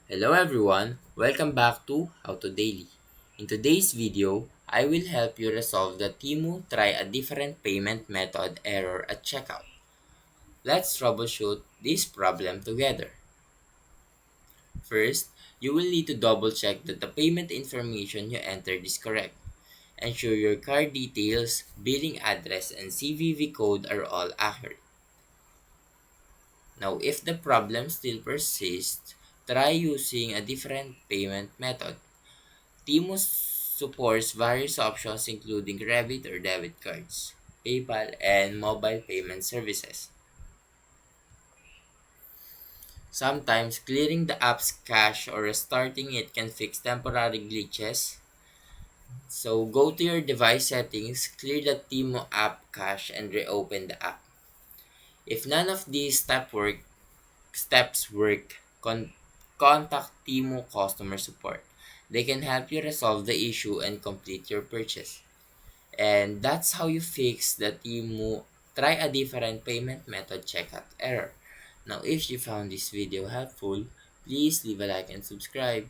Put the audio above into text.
Hello everyone, welcome back to How to Daily. In today's video, I will help you resolve the TEMU try a different payment method error at checkout. Let's troubleshoot this problem together. First, you will need to double check that the payment information you entered is correct. Ensure your card details, billing address, and CVV code are all accurate. Now, if the problem still persists, try using a different payment method. TEMU supports various options including credit or debit cards, PayPal, and mobile payment services. Sometimes clearing the app's cache or restarting it can fix temporary glitches. So go to your device settings, clear the TEMU app cache, and reopen the app. If none of these steps work, contact TEMU customer support. They can help you resolve the issue and complete your purchase. And that's how you fix the TEMU try a different payment method checkout error. Now, if you found this video helpful, please leave a like and subscribe.